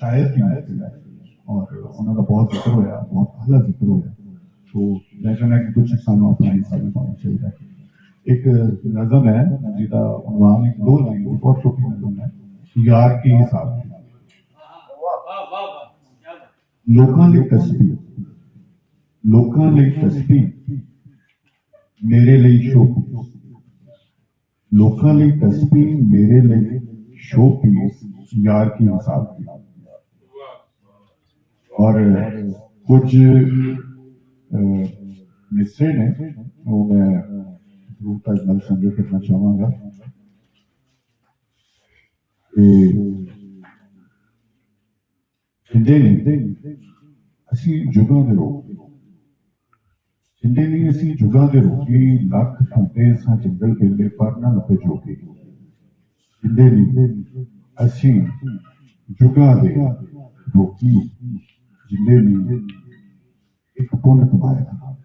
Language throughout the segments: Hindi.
शायद भी नहीं और उन्होंने बहुत जिक्र होया, बहुत आला जिक्र होया। तो मैं कहना कि कुछ सानू अपना हिस्सा भी पाना चाहिए। एक नज़म है जिसका उन्वान एक दो लाइन बहुत छोटी नज़म है, यार के हिसाब से। लोकां लई तस्बीह, लोकां लई तस्बीह, मेरे लिए शोपीस, लोकां लई तस्बीह, मेरे लिए शोपीस, यार की हिसाब की। और कुछ मिसरे ने वो मैं जरूर तक गल समझे करना चाहूँगा कि जिंदे नहीं असी जुगां दे रोग, जिंदे नहीं असी जुगां दे रोगी, लख ढूंढे सा जंगल पेले पर ना लभे जोगी। जिंदे नहीं असी जुगां दे रोगी, जिंदे नहीं एक पुण्य कमाया,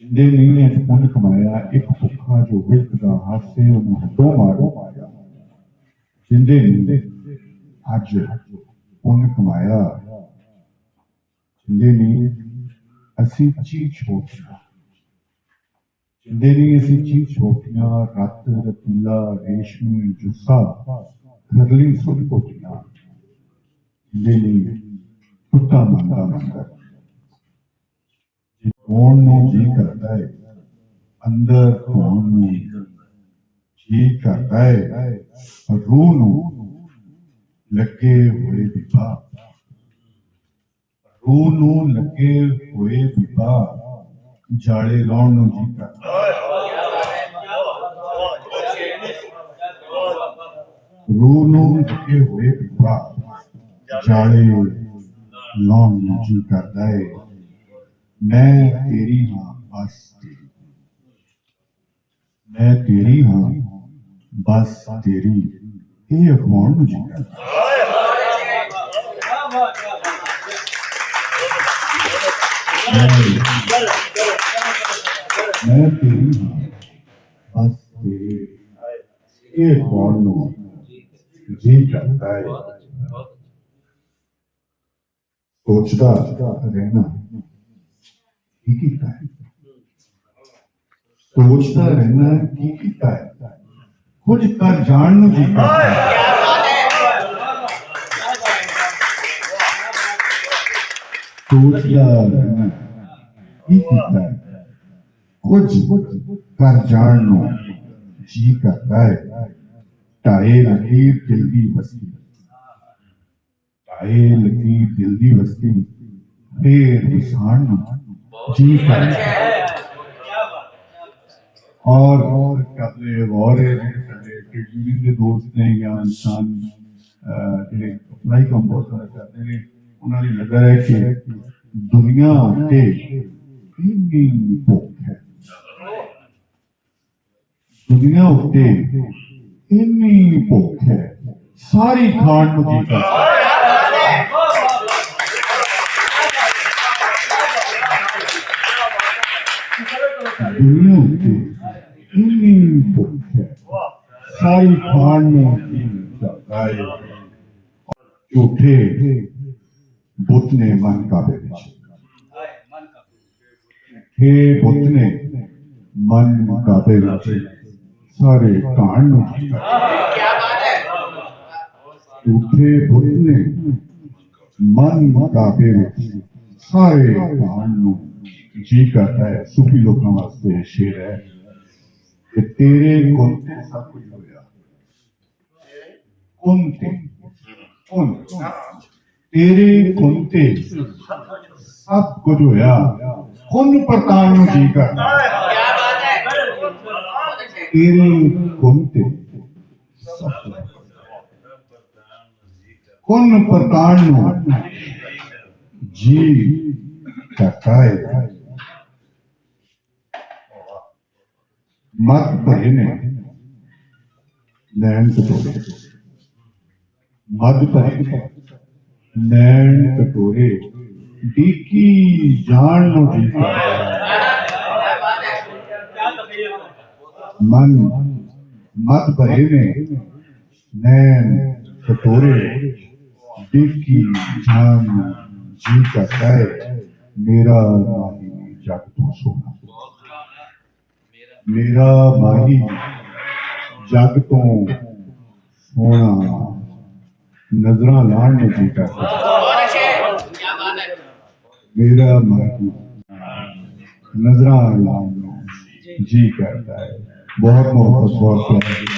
जिंदे नहीं एक पुण्य कमाया, एक भुखा जो विलकदा हासे उन्हें हटों मारो माया। जिंदे नहीं अज पुण्य कमाया, जिंदे नहीं असी चीज छोटियां, जिंदे नहीं असी चीज छोटियां, रत रतीला रेशमी जुस्सा घरली सुध कोटियां। जिंदे नहीं टुटा मंदा मंदा होण नूं जी करता है, अंदर होण नूं जी करता है, रूह नूं लगे हुए विभा, रूह नूं लगे हुए विभा, जाले लाउण नूं जी करता है। रूह नूं लगे हुए विभा, जाले लाउण नूं जी करता है। मैं तेरी हाँ बस तेरी, मैं तेरी हाँ बस तेरी, ये अखवाण नूं जी करता है। मैं तेरी हाँ बस तेरी, ये अखवाण नूं जी करता है। सोचता रहना की कीता है, सोचता रहना की कीता है, कुछ कर जान नूं जी करता है। सोचता रहना की कीता है, कुछ कर जान नूं जी करता है। ढाए लकीर दिल दी बस्ती, ढाए लकीर दिल दी बस्ती, फिर विसाण नूं जी करता है। और अपने और यूनियन के दोस्त ने या इंसान जिहड़े अप्लाई काम बहुत सारा करते हैं, उन्होंने लगा है कि दुनिया उत्ते इन्नी भुख है, दुनिया उत्ते इन्नी भुख है, सारी खाण नूं जी करता है। दुनिया उत्ते इन्नी भुख है, सारी खाण नूं जी करता है। झूठे बुत ने मन काबे विच, हे बुत ने मन काबे विच, सारे काण नूं जी करता है। झूठे बुत ने मन काबे विच, सारे काण नूं जी करता है। सूफी लोगों वास्ते शेर है कि तेरे गुण ते सब कुछ होया, गुण ते गुण तेरे गुण ते सब कुछ होया, गुण परताण नूं जी करता है। तेरे गुण ते सब कुछ, गुण परताण नूं जी करता है। मत भरे ने नैन कटोरे, मत भरे नैन कटोरे, डीकी जान नूं जी करता है। मन मत भरे ने नैन कटोरे, देखी जान जी करता है मेरा माही जग तो सोना, मेरा माही जग तो सोना नजरा लाण ने जी करता है, मेरा माही नजरा लाण जी करता है। बहुत मोहब्बत बहुत प्यार।